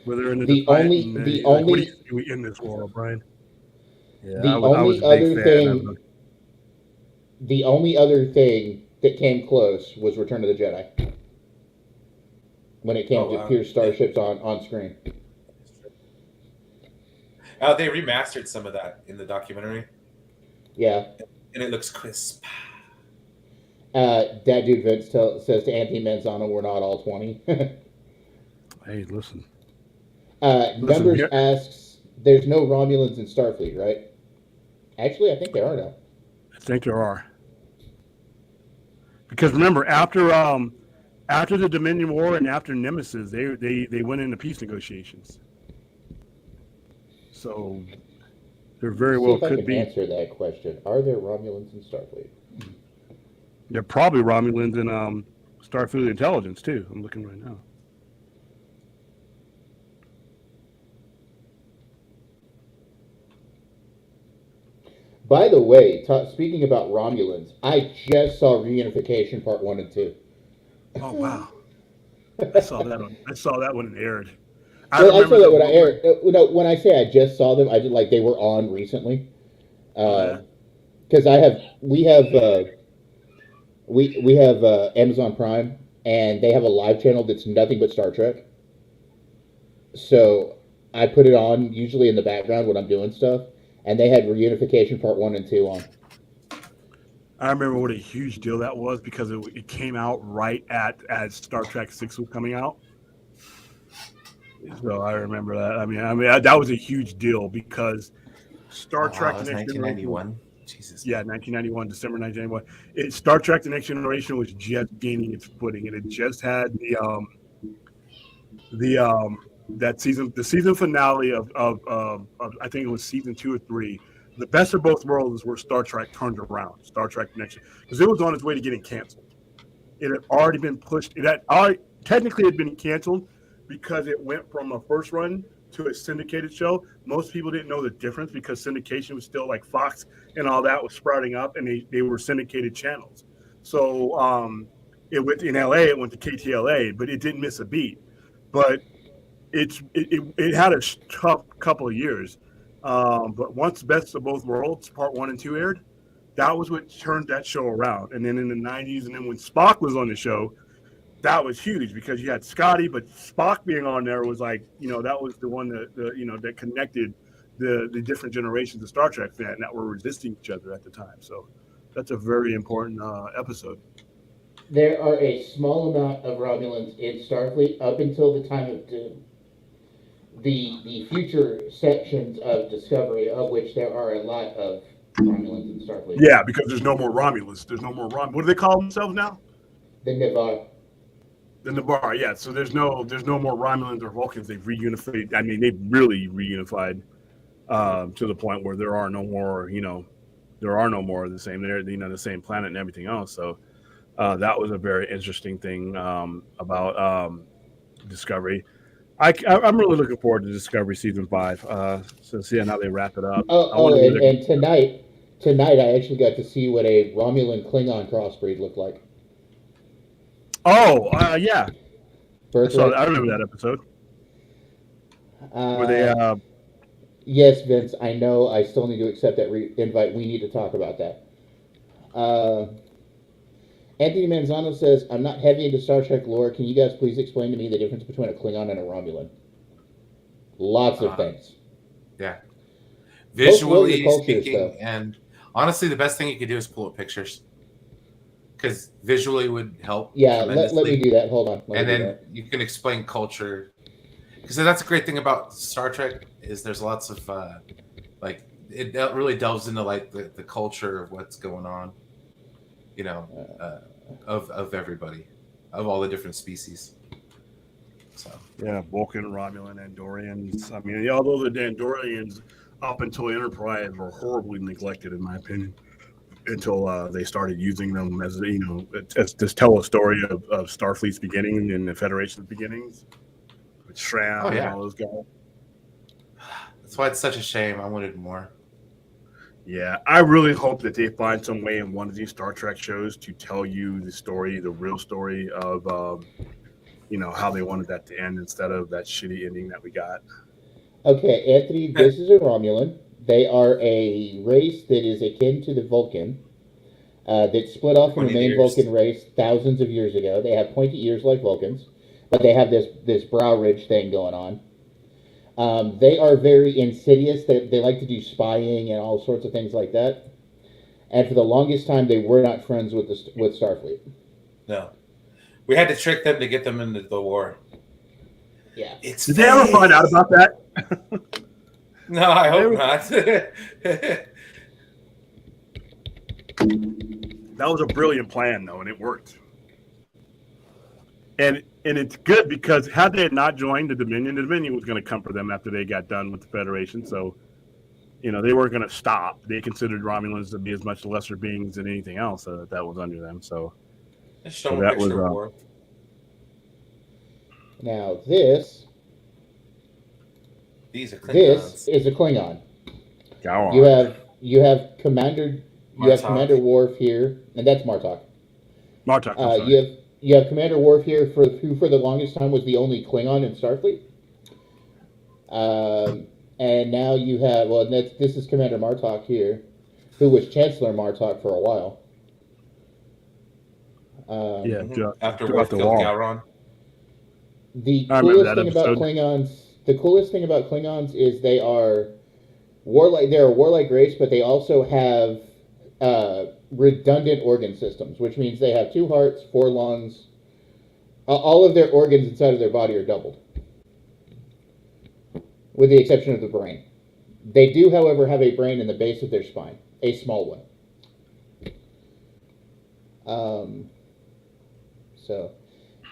S1: Where they're in
S3: the only
S1: in this war, Brian. Yeah,
S3: the only other thing that came close was Return of the Jedi. When it came to pure starships on screen.
S2: Oh, they remastered some of that in the documentary.
S3: Yeah.
S2: And it looks crisp.
S3: That dude Vince says to Anthony Manzano, we're not all 20.
S1: Hey, listen.
S3: Numbers asks, there's no Romulans in Starfleet, right? Actually, I think there are now.
S1: I think there are. Because remember, after the Dominion War and after Nemesis, they went into peace negotiations. So there very well could be.
S3: Answer that question. Are there Romulans in Starfleet?
S1: They're probably Romulans in Starfleet Intelligence too. I'm looking right now.
S3: By the way, speaking about Romulans, I just saw Reunification Part 1 and 2.
S1: Oh wow! I saw that when it aired.
S3: I saw that when I aired. No, when I say I just saw them, I did like they were on recently. Because we have Amazon Prime, and they have a live channel that's nothing but Star Trek. So I put it on usually in the background when I'm doing stuff, and they had Reunification Part 1 and 2 on.
S1: I remember what a huge deal that was because it came out right as Star Trek 6 was coming out. So I remember that. I mean that was a huge deal because Star Trek
S2: The Next 1991. Jesus.
S1: Yeah, 1991, December 1991. Star Trek: The Next Generation was just gaining its footing, and it just had the that season, the season finale of I think it was season 2 or 3. The best of both worlds is where Star Trek turned around. Star Trek Next, because it was on its way to getting canceled. It had already been pushed. It had already technically had been canceled because it went from a first run to a syndicated show. Most people didn't know the difference because syndication was still like Fox and all that was sprouting up, and they were syndicated channels. So it went in LA. It went to KTLA, but it didn't miss a beat. But it had a tough couple of years. But once Best of Both Worlds Part 1 and 2 aired, that was what turned that show around. And then in the 90s, and then when Spock was on the show, that was huge because you had Scotty, but Spock being on there was like, that was the one that connected the different generations of Star Trek fan that were resisting each other at the time. So that's a very important episode.
S3: There are a small amount of Romulans in Starfleet up until the time of Doom. The future sections of Discovery, of which there are a lot of Romulans in Starfleet.
S1: Yeah, because there's no more Romulans. There's no more What do they call themselves now?
S3: The Navarre.
S1: The Navarre, yeah. So there's no more Romulans or Vulcans. They've reunified. I mean, they've really reunified to the point where there are no more. There are no more of the same. They're the same planet and everything else. So that was a very interesting thing about Discovery. I'm really looking forward to Discovery season 5. So seeing how they wrap it up.
S3: And tonight I actually got to see what a Romulan Klingon crossbreed looked like.
S1: Oh, yeah. I remember that episode.
S3: Were they? Yes, Vince. I know. I still need to accept that invite. We need to talk about that. Anthony Manzano says, "I'm not heavy into Star Trek lore. Can you guys please explain to me the difference between a Klingon and a Romulan?" Lots of things.
S2: Yeah. Visually speaking, and honestly, the best thing you could do is pull up pictures. Because visually would help.
S3: Yeah, let me do that. Hold on.
S2: And then you can explain culture. Because that's a great thing about Star Trek is there's lots of it really delves into like the culture of what's going on. Of everybody, of all the different species. So
S1: yeah, Vulcan, Romulan, Andorians. I mean, although the Andorians up until Enterprise were horribly neglected, in my opinion. Until they started using them as to tell a story of Starfleet's beginning and the Federation's beginnings with Shram and all those guys.
S2: That's why it's such a shame. I wanted more.
S1: Yeah, I really hope that they find some way in one of these Star Trek shows to tell you the story, the real story of how they wanted that to end instead of that shitty ending that we got.
S3: Okay, Anthony, this is a Romulan. They are a race that is akin to the Vulcan, that split off from the main Vulcan race thousands of years ago. They have pointy ears like Vulcans, but they have this brow ridge thing going on. They are very insidious. They like to do spying and all sorts of things like that. And for the longest time, they were not friends with Starfleet.
S2: No. We had to trick them to get them into the war.
S3: Yeah.
S1: Did they ever find out about that?
S2: No, I hope not.
S1: That was a brilliant plan, though, and it worked. And it's good because had they not joined the Dominion was going to come for them after they got done with the Federation. So, they weren't going to stop. They considered Romulans to be as much lesser beings than anything else that was under them. So,
S2: that was.
S3: Now this.
S2: These are Klingons.
S3: This is a Klingon.
S1: Go on.
S3: You have Commander Worf here, and that's Martok. You have Commander Worf here, who for the longest time was the only Klingon in Starfleet. And now you have this is Commander Martok here, who was Chancellor Martok for a while.
S2: After Worf killed Gowron.
S3: The coolest thing about Klingons is they are warlike. They're a warlike race, but they also have redundant organ systems, which means they have 2 hearts, 4 lungs. All of their organs inside of their body are doubled, with the exception of the brain. They do, however, have a brain in the base of their spine, a small one.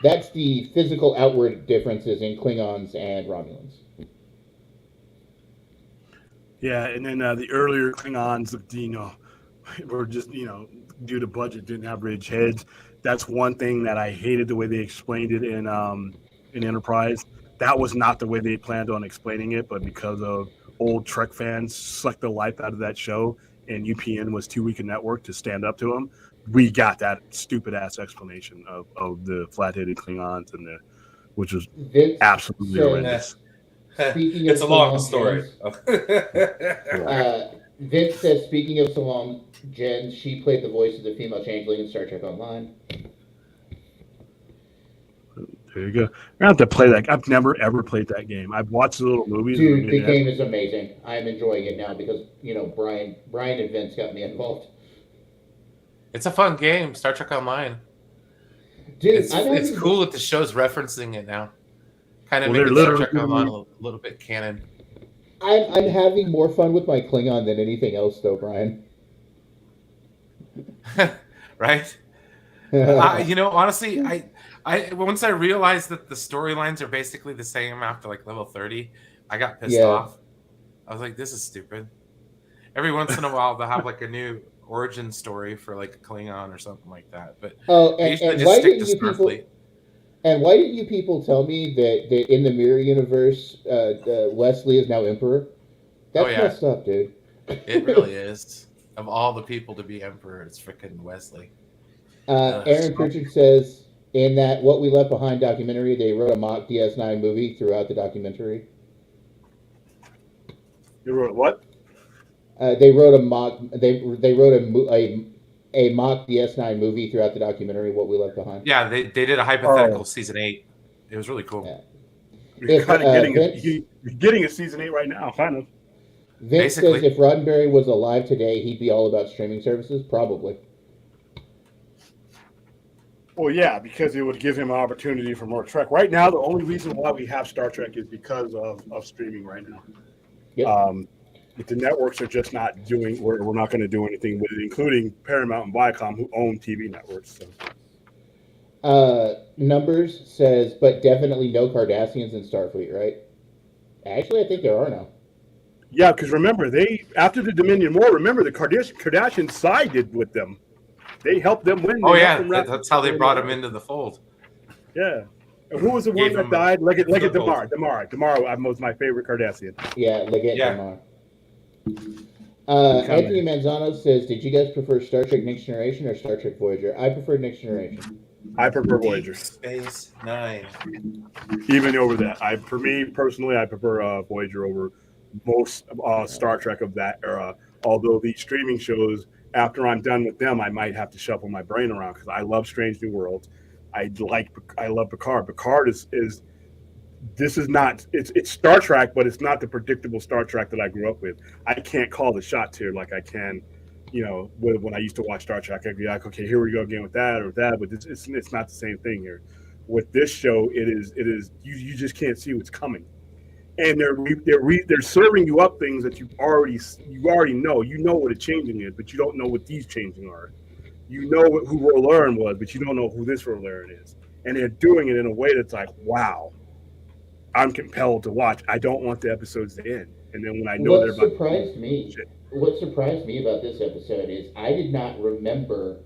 S3: That's the physical outward differences in Klingons and Romulans.
S1: Yeah, and then the earlier Klingons, were just due to budget didn't have ridge heads. That's one thing that I hated the way they explained it in Enterprise. That was not the way they planned on explaining it, but because of old Trek fans sucked the life out of that show, and UPN was too weak a network to stand up to them, we got that stupid ass explanation of the flat-headed Klingons which was
S3: Vince
S1: absolutely
S3: says,
S1: horrendous.
S3: Speaking
S4: It's
S3: of
S4: a long
S3: Salam
S4: story.
S3: Vince says, speaking of Salam Jens, she played the voice of the female changeling in Star Trek Online.
S1: There you go. I have to play that. I've never ever played that game. I've watched the little movies.
S3: Dude, the game is amazing. I'm enjoying it now because Brian and Vince got me involved.
S2: It's a fun game, Star Trek Online.
S3: Dude,
S2: it's cool that the show's referencing it now. Kind of making Star Trek Online a little bit canon.
S3: I'm having more fun with my Klingon than anything else, though, Brian.
S2: Right? Honestly, I once I realized that the storylines are basically the same after like level 30, I got pissed off. I was like, this is stupid. Every once in a while, they'll have like a new origin story for like a Klingon or something like that. But
S3: and why didn't you people? And why didn't you people tell me that in the mirror universe, Wesley is now Emperor? That's messed up, dude.
S2: It really is. Of all the people to be Emperor, it's freaking Wesley.
S3: Aaron Pritchard says, in that What We Left Behind documentary, they wrote a mock DS9 movie throughout the documentary.
S1: You wrote what?
S3: They wrote a mock. They wrote a mock DS9 movie throughout the documentary. What We Left Behind.
S2: Yeah, they did a hypothetical season 8. It was really cool.
S1: Yeah. You're kind of getting a season 8 right now, kind of.
S3: Vince says if Roddenberry was alive today, he'd be all about streaming services. Probably.
S1: Well, yeah, because it would give him an opportunity for more Trek. Right now, the only reason why we have Star Trek is because of streaming right now.
S3: Yep.
S1: But the networks are just not doing. We're not going to do anything with it, including Paramount and Viacom, who own TV networks.
S3: So. Numbers says, but definitely no Cardassians in Starfleet, right? Actually, I think there are now.
S1: Yeah, because remember, after the Dominion War, the Kardashians sided with them. They helped them win.
S2: That's how they brought him into the fold.
S1: Yeah. And who was the one that died? Leggett Damar. Damar was my favorite Cardassian.
S3: Yeah, Leggett Damar. Anthony Manzano says, did you guys prefer Star Trek Next Generation or Star Trek Voyager? I prefer Next Generation.
S1: I prefer Voyager.
S4: Space Nine.
S1: Even over that. For me personally, I prefer Voyager over most Star Trek of that era. Although these streaming shows, after I'm done with them, I might have to shuffle my brain around because I love Strange New Worlds. I love Picard. Picard is it's Star Trek, but it's not the predictable Star Trek that I grew up with. I can't call the shots here like I can, when I used to watch Star Trek. I'd be like, okay, here we go again with that or that, but it's not the same thing here. With this show, it is you just can't see what's coming, and they're serving you up things that you already know. You know what a changing is, but you don't know what these changing are. You know who Rolaren was, but you don't know who this Rolaren is. And they're doing it in a way that's like, wow, I'm compelled to watch. I don't want the episodes to end. And then when I know
S3: what surprised me about this episode is I did not remember,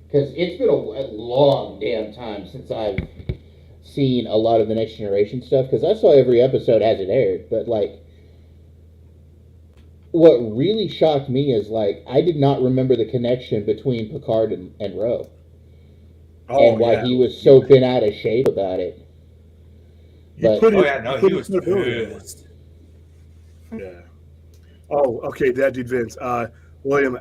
S3: because it's been a long damn time since I've seen a lot of the Next Generation stuff, because I saw every episode as it aired, but what really shocked me is I did not remember the connection between Picard and Ro. And why he was so bent out of shape about it.
S4: He was pissed.
S1: Yeah. Oh, okay, that dude Vince. William,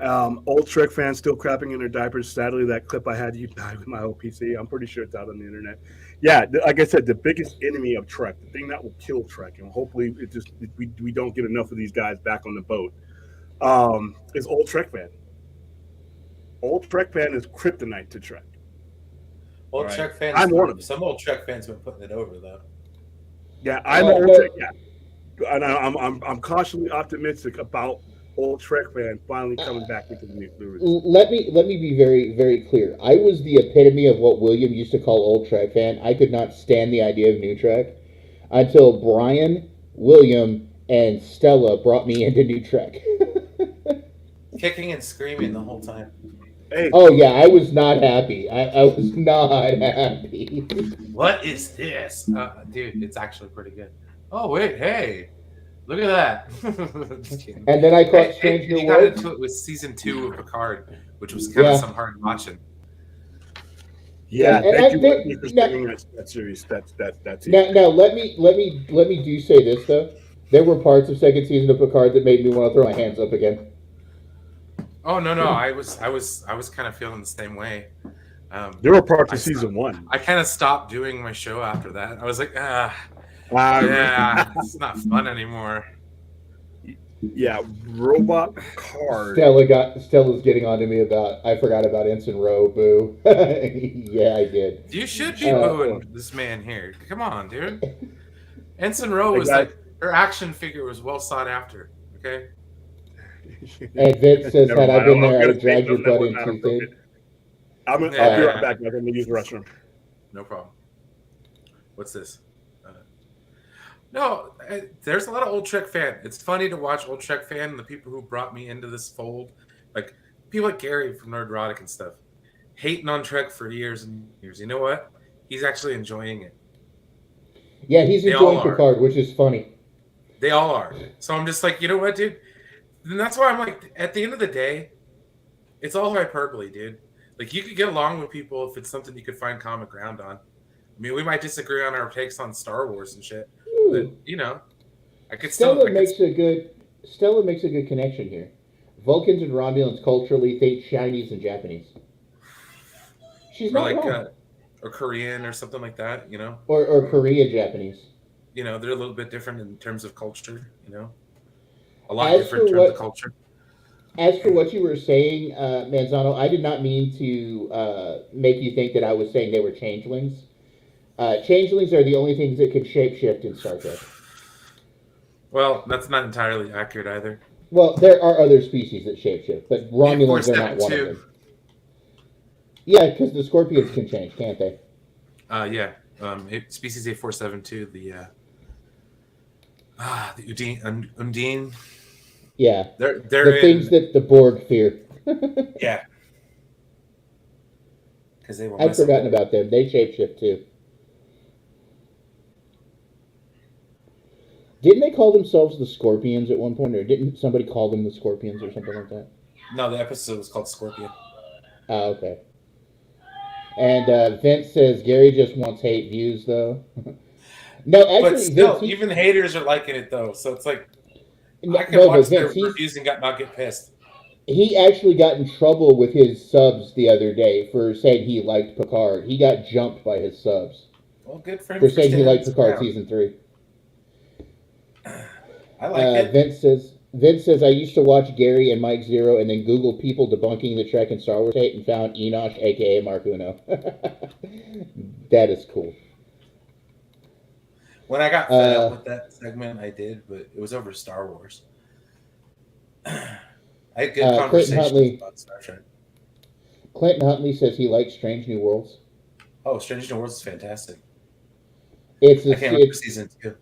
S1: old Trek fans still crapping in their diapers. Sadly, that clip I had, you died with my old PC. I'm pretty sure it's out on the internet. Yeah, like I said, the biggest enemy of Trek, the thing that will kill Trek, and hopefully we don't get enough of these guys back on the boat, is old Trek fan. Old Trek fan is kryptonite to Trek.
S4: Old Trek fans.
S1: I'm one of them.
S4: Some old Trek fans have been putting it over though.
S1: Yeah, I'm old Trek. Yeah, and I'm cautiously optimistic about old Trek fan finally coming back into the news.
S3: Let me be very, very clear. I was the epitome of what William used to call old Trek fan. I could not stand the idea of new Trek until Brian, William, and Stella brought me into new Trek.
S4: Kicking and screaming the whole time.
S1: Hey.
S3: Oh yeah, I was not happy. I was not happy.
S2: What is this? Dude, it's actually pretty good. Oh wait, hey. Look at that. Just kidding.
S3: And then I caught Strange New
S2: He got
S3: Worlds.
S2: into it with season 2 of Picard, which was kind of some hard watching.
S1: Yeah, thank you for saying that series. That's
S3: now let me do say this though. There were parts of second season of Picard that made me want to throw my hands up again.
S2: Oh no, I was kind of feeling the same way.
S1: There were parts of season 1.
S2: I kind of stopped doing my show after that. I was like, it's not fun anymore.
S1: Yeah, Robot Picard.
S3: Stella's getting on to me about I forgot about Ensign Rowe, boo. Yeah, I did.
S2: You should be booing this man here. Come on, dude. Ensign Rowe was like her action figure was well sought after. Okay.
S3: And Vince says, had I been there, I'd have dragged your butt into it.
S1: I'll be right back. I'm going to use the restroom.
S2: No problem. What's this? No, there's a lot of old Trek fan. It's funny to watch old Trek fan and the people who brought me into this fold, like people like Gary from Nerdrotic and stuff, hating on Trek for years and years. You know what? He's actually enjoying it.
S3: Yeah, he's enjoying Picard, which is funny.
S2: They all are. So I'm just like, you know what, dude? And that's why I'm like, at the end of the day, it's all hyperbole, dude. Like, you could get along with people if it's something you could find common ground on. I mean, we might disagree on our takes on Star Wars and shit, but you know, I could
S3: Stella makes a good connection here. Vulcans and Romulans culturally think Chinese and Japanese. She's not wrong.
S2: Or Korean or something like that, you know,
S3: or Korea Japanese.
S2: You know, they're a little bit different in terms of culture. You know, a lot different in terms of culture.
S3: As for what you were saying, Manzano, I did not mean to make you think that I was saying they were changelings. Changelings are the only things that can shapeshift in Star Trek.
S2: Well, that's not entirely accurate either.
S3: Well, there are other species that shapeshift, but Romulans are not one of them. Yeah, because the Scorpions can change, can't they?
S2: Yeah. Species 8472, the Undine.
S3: Yeah.
S2: They're
S3: the things that the Borg fear.
S2: Yeah. Because they were.
S3: I'd forgotten about them. They shapeshift too. Didn't they call themselves the Scorpions at one point, or didn't somebody call them the Scorpions or something like that?
S2: No, the episode was called Scorpion.
S3: Oh, okay. And Vince says Gary just wants hate views, though. No, actually,
S2: but still,
S3: Vince,
S2: even haters are liking it, though. So it's like I can
S3: no,
S2: watch
S3: Vince,
S2: their reviews and not get pissed.
S3: He actually got in trouble with his subs the other day for saying he liked Picard. He got jumped by his subs.
S2: Well, good for him
S3: for saying he liked Picard season 3.
S2: I like it.
S3: Vince says, I used to watch Gary and Mike Zero and then Google people debunking the Trek and Star Wars hate and found Enosh, a.k.a. Mark Uno. That is cool.
S2: When I got fed up with that segment, I did, but it was over Star Wars. I had good conversations about Star Trek.
S3: Clinton Huntley says he likes Strange New Worlds.
S2: Oh, Strange New Worlds is fantastic.
S3: I
S2: can't wait for season 2.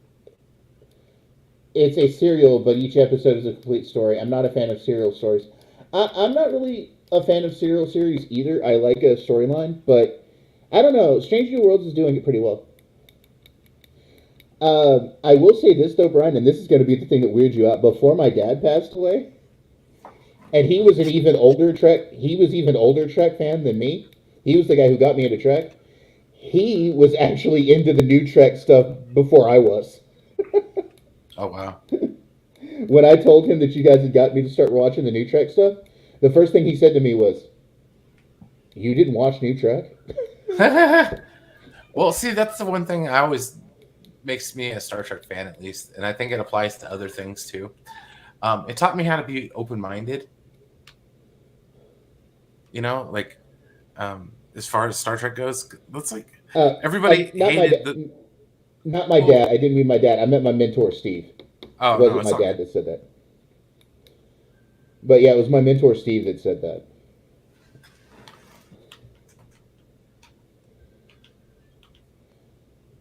S3: It's a serial, but each episode is a complete story. I'm not a fan of serial stories. I'm not really a fan of serial series either. I like a storyline, but I don't know. Strange New Worlds is doing it pretty well. I will say this, though, Brian, and this is going to be the thing that weirds you out. Before my dad passed away, and he was an even older Trek fan than me. He was the guy who got me into Trek. He was actually into the new Trek stuff before I was.
S2: Oh, wow.
S3: When I told him that you guys had got me to start watching the new Trek stuff, the first thing he said to me was, "You didn't watch new Trek?"
S2: Well, see, that's the one thing I always makes me a Star Trek fan, at least, and I think it applies to other things too. It taught me how to be open-minded. You know, like as far as Star Trek goes, that's like everybody hated
S3: Not my dad. I didn't mean my dad. I meant my mentor, Steve.
S2: Oh,
S3: it wasn't my dad that said that. But yeah, it was my mentor Steve that said that.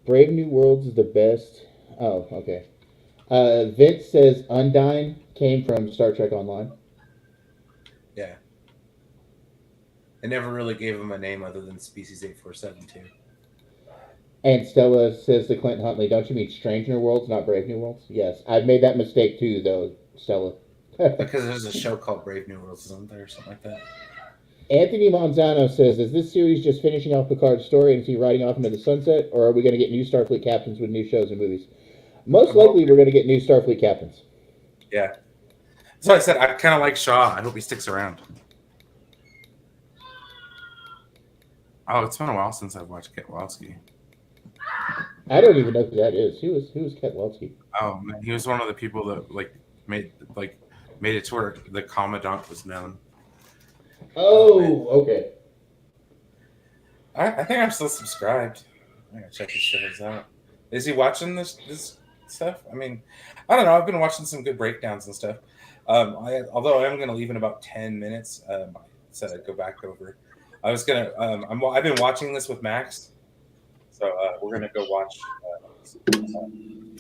S3: Brave New Worlds is the best. Oh, okay. Vince says Undyne came from Star Trek Online.
S4: Yeah. I never really gave him a name other than Species 847
S3: And Stella says to Clint Huntley, "Don't you mean Strange New Worlds, not Brave New Worlds?" Yes, I've made that mistake too, though, Stella.
S4: because there's a show called Brave New Worlds, isn't there, or something like that?
S3: Anthony Manzano says, "Is this series just finishing off Picard's story and is he riding off into the sunset, or are we going to get new Starfleet captains with new shows and movies?" Most likely, we're going to get new Starfleet captains.
S2: Yeah. So I said I kind of like Shaw. I hope he sticks around. Oh, it's been a while since I've watched Ketlowski.
S3: I don't even know who that is. Who is Ketlowski?
S2: Oh man, he was one of the people that made it to where the Commandant was known.
S3: Oh, okay.
S4: I think I'm still subscribed. I gotta check his shows out. Is he watching this stuff? I mean, I don't know. I've been watching some good breakdowns and stuff. Although I am going to leave in about 10 minutes. I said I'd go back over. I was gonna. I've been watching this with Max, so we're gonna go watch.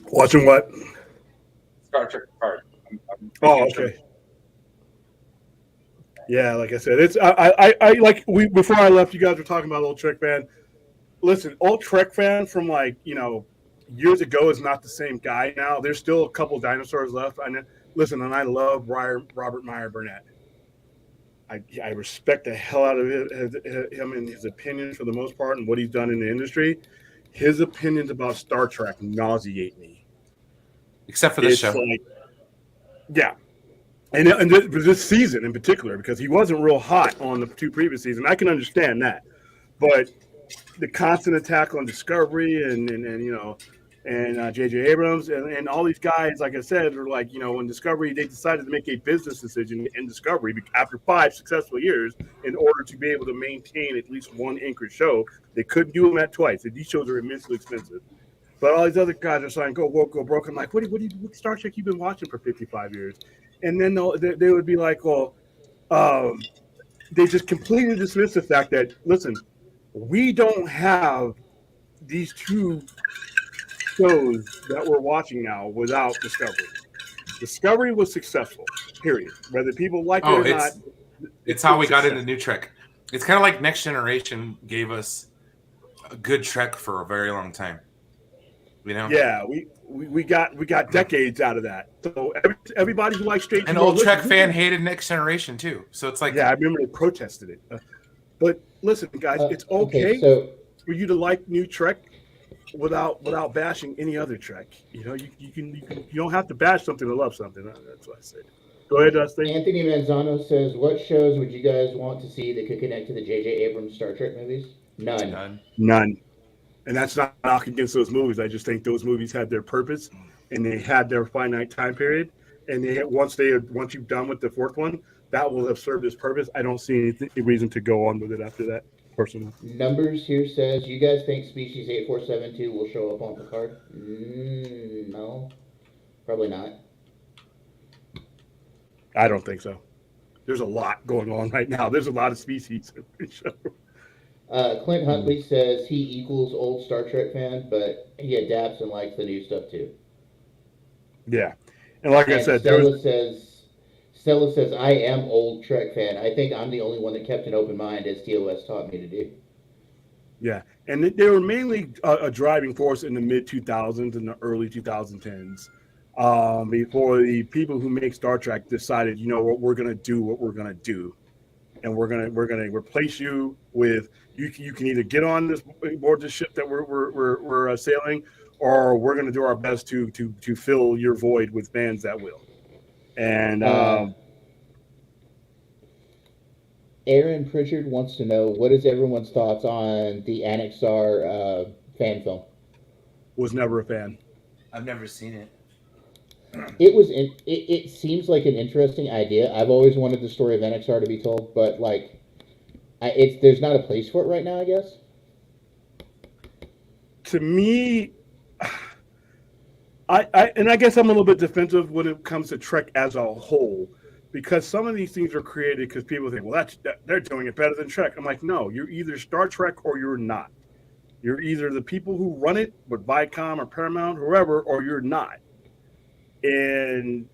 S1: Watching what?
S4: Star Trek Picard.
S1: Oh, okay. Yeah, like I said, it's I like before I left, you guys were talking about Old Trek fan. Listen, Old Trek fan from years ago is not the same guy now. There's still a couple dinosaurs left. Listen, and I love Robert Meyer Burnett. I respect the hell out of him and his opinions for the most part and what he's done in the industry. His opinions about Star Trek nauseate me.
S2: Except for this show.
S1: Yeah. And this season in particular, because he wasn't real hot on the two previous seasons. I can understand that. But the constant attack on Discovery and J.J. Abrams and all these guys, like I said, are when Discovery, they decided to make a business decision in Discovery after 5 successful years in order to be able to maintain at least one anchored show. They couldn't do them at twice. These shows are immensely expensive. But all these other guys are saying, go woke, go broke. I'm like, what Star Trek you been watching for 55 years? And then they would be like, they just completely dismiss the fact that, listen, we don't have these two shows that we're watching now without Discovery. Discovery was successful, period. Whether people like it or not.
S2: It's how we got into New Trek. It's kind of like Next Generation gave us a good Trek for a very long time. You know?
S1: Yeah, we got decades out of that. So everybody who likes straight
S2: an old Trek fan hated Next Generation too. So it's like,
S1: yeah, I remember they protested it. But listen, guys, it's okay for you to like New Trek without bashing any other Trek. You don't have to bash something to love something. That's what I say. Go ahead, Dustin.
S3: Anthony Manzano says, "What shows would you guys want to see that could connect to the J.J. Abrams Star Trek movies?"
S1: None. And that's not a knock against those movies. I just think those movies had their purpose, and they had their finite time period. And once you've done with the fourth one, that will have served its purpose. I don't see any reason to go on with it after that. Personally.
S3: Numbers here says, "You guys think Species 8472 will show up on Picard?" No, probably not.
S1: I don't think so. There's a lot going on right now. There's a lot of species.
S3: Clint Huntley says he equals old Star Trek fan, but he adapts and likes the new stuff too.
S1: Yeah, and I said,
S3: Stella says, "I am old Trek fan. I think I'm the only one that kept an open mind, as TOS taught me to do."
S1: Yeah, and they were mainly a driving force in the mid 2000s and the early 2010s. Before the people who make Star Trek decided, we're going to do what we're going to do, and we're going to replace you with you can either get on board this ship that we're sailing, or we're going to do our best to fill your void with fans that will. And
S3: Aaron Pritchard wants to know, what is everyone's thoughts on the Annexar fan film?
S1: Was never a fan.
S4: I've never seen it.
S3: It seems like an interesting idea. I've always wanted the story of Annexar to be told, but there's not a place for it right now, I guess.
S1: To me, I guess I'm a little bit defensive when it comes to Trek as a whole, because some of these things are created because people think, well, they're doing it better than Trek. I'm like, no, you're either Star Trek or you're not. You're either the people who run it with Viacom or Paramount, whoever, or you're not. And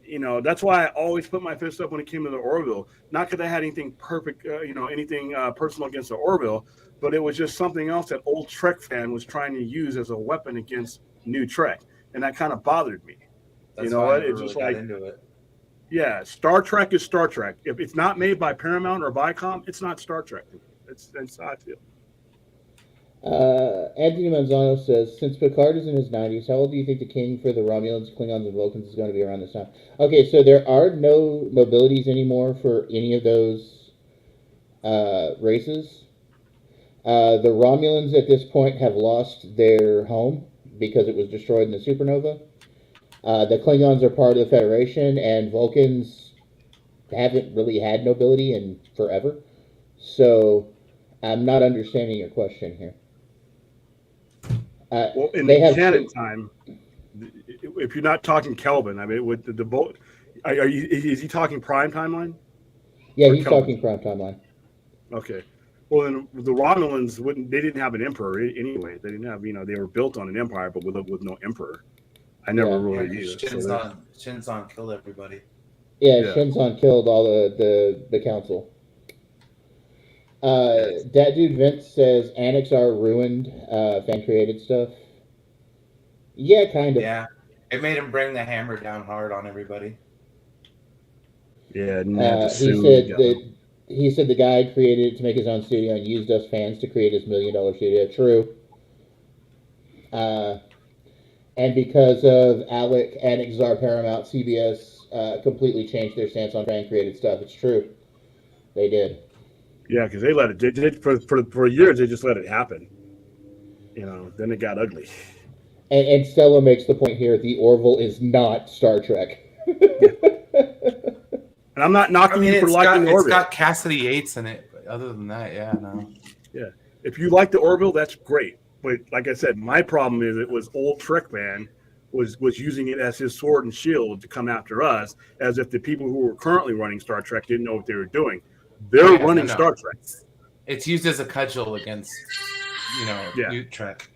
S1: that's why I always put my fist up when it came to the Orville. Not because I had anything perfect, anything personal against the Orville, but it was just something else that old Trek fan was trying to use as a weapon against new Trek, and that kind of bothered me.
S4: That's why I never really got into it.
S1: Yeah, Star Trek is Star Trek. If it's not made by Paramount or Viacom, it's not Star Trek. That's how I feel.
S3: Anthony Manzano says, since Picard is in his 90s, how old do you think the king for the Romulans, Klingons, and Vulcans is going to be around this time? Okay, so there are no nobilities anymore for any of those races. The Romulans at this point have lost their home because it was destroyed in the supernova. The Klingons are part of the Federation, and Vulcans haven't really had nobility in forever. So I'm not understanding your question here.
S1: Well, in the canon time, if you're not talking Kelvin, I mean, with is he talking prime timeline?
S3: Yeah, he's talking prime timeline.
S1: Okay. Well, then the Romulans they didn't have an emperor anyway. They didn't have, they were built on an empire, but with no emperor. I never really either.
S4: Shinzon killed everybody.
S3: Yeah, Shinzon killed all the council. That dude Vince says Annexar ruined fan created stuff. Yeah, kind of.
S4: Yeah, it made him bring the hammer down hard on everybody.
S1: Yeah,
S3: he said the guy created it to make his own studio and used us fans to create his $1 million studio. True. And because of Alec, Annexar, Paramount, CBS completely changed their stance on fan created stuff. It's true. They did.
S1: Yeah, because they let it. They did for years. They just let it happen. Then it got ugly.
S3: And Stella makes the point here: the Orville is not Star Trek.
S1: And I'm not knocking you for liking the Orville.
S2: It's got Cassidy Yates in it. But other than that, yeah, no.
S1: Yeah, if you like the Orville, that's great. But like I said, my problem is it was old Trek fan was using it as his sword and shield to come after us, as if the people who were currently running Star Trek didn't know what they were doing. They're running Star Trek.
S2: It's used as a cudgel against, new Trek.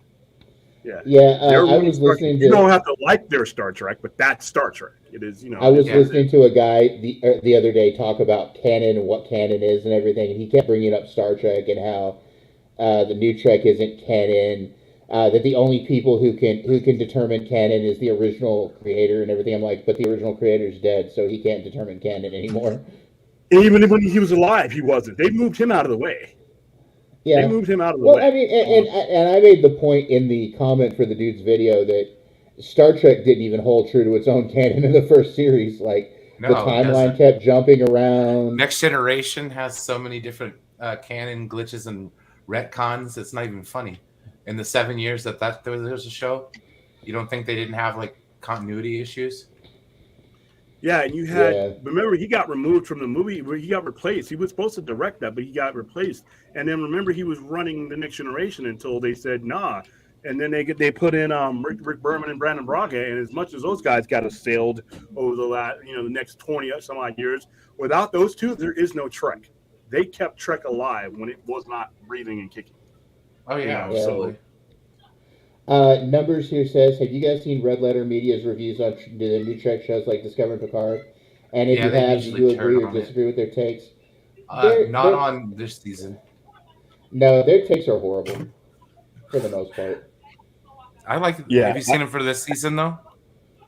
S1: Yeah.
S3: Yeah, I was listening to...
S1: You don't have to like their Star Trek, but that's Star Trek. It is,
S3: I was listening to a guy the other day talk about canon and what canon is and everything, and he kept bringing up Star Trek and how the new Trek isn't canon, that the only people who can determine canon is the original creator and everything. I'm like, but the original creator's dead, so he can't determine canon anymore.
S1: Even when he was alive, he wasn't. They moved him out of the way.
S3: Yeah,
S1: they moved him out of the way.
S3: Well, I mean, and I made the point in the comment for the dude's video that Star Trek didn't even hold true to its own canon in the first series. Like the timeline kept jumping around.
S2: Next Generation has so many different canon glitches and retcons. It's not even funny. In the 7 years that there was a show, you don't think they didn't have like continuity issues?
S1: Yeah, and you had remember he got removed from the movie where he got replaced. He was supposed to direct that, but he got replaced. And then remember he was running the Next Generation until they said nah. And then they put in Rick Berman and Brandon Braga, and as much as those guys got us sailed over the next 20 some odd years, without those two, there is no Trek. They kept Trek alive when it was not breathing and kicking.
S2: Oh yeah, absolutely.
S3: Numbers here says, have you guys seen Red Letter Media's reviews on the new Trek shows like Discovery and Picard? And if you have, do you agree or disagree with their takes?
S2: Not on this season.
S3: No, their takes are horrible for the most part.
S2: I like. Yeah. Have you seen them for this season though?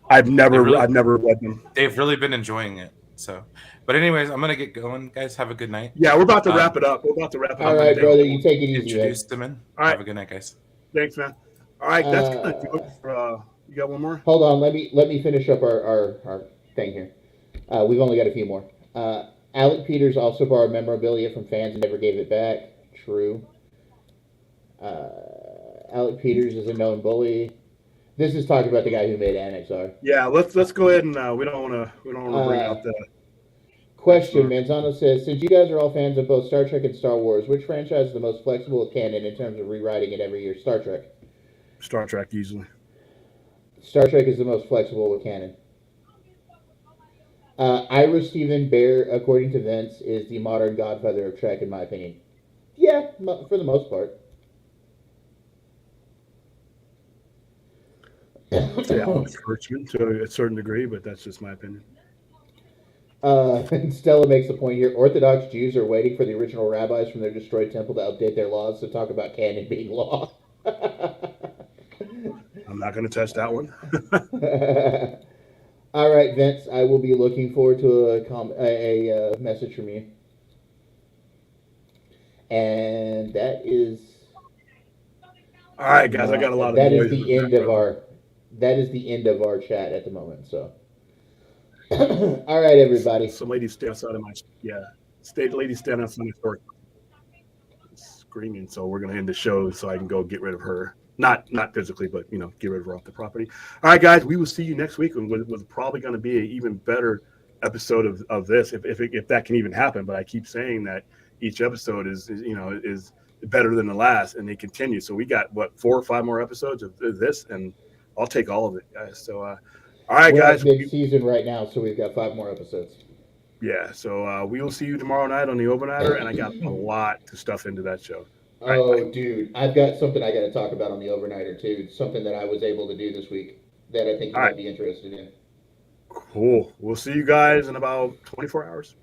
S1: I've never read them.
S2: They've really been enjoying it. So, but anyways, I'm gonna get going. Guys, have a good night.
S1: Yeah, we're about to wrap it up.
S3: All right, brother, you take it easy.
S2: Introduce them in. All right. Have a good night, guys.
S1: Thanks, man. All right, that's good. You got one more?
S3: Hold on, let me finish up our thing here. We've only got a few more. Alec Peters also borrowed memorabilia from fans and never gave it back. True. Alec Peters is a known bully. This is talking about the guy who made Annexar.
S1: Yeah, let's go ahead and we don't want to bring out the
S3: question. Manzano says, since you guys are all fans of both Star Trek and Star Wars, which franchise is the most flexible with canon in terms of rewriting it every year? Star Trek.
S1: Star Trek easily.
S3: Star Trek is the most flexible with canon. Ira Stephen Bear, according to Vince, is the modern godfather of Trek, in my opinion. Yeah, for the most part.
S1: I'd say Alex Kurtzman to a certain degree, but that's just my opinion.
S3: Stella makes the point here. Orthodox Jews are waiting for the original rabbis from their destroyed temple to update their laws to talk about canon being law.
S1: I'm not going to test that one.
S3: All right, Vince. I will be looking forward to a message from you. And that is.
S1: All right, guys. I got a lot of
S3: That
S1: noise.
S3: is the end of our. That is the end of our chat at the moment. So. All right, everybody.
S1: Some lady stay outside of my lady stand outside my store screaming. So we're gonna end the show so I can go get rid of her. Not physically, but get rid of her off the property. All right, guys. We will see you next week with probably going to be an even better episode of this if that can even happen. But I keep saying that each episode is better than the last, and they continue. So we got 4 or 5 more episodes of this, and I'll take all of it, guys. So. All right, guys.
S3: We're mid-season right now, so we've got 5 more episodes.
S1: Yeah, so we will see you tomorrow night on the Overnighter, and I got a lot to stuff into that show.
S3: Oh, dude, I've got something I got to talk about on the Overnighter too. Something that I was able to do this week that I think you might be interested in.
S1: Cool. We'll see you guys in about 24 hours.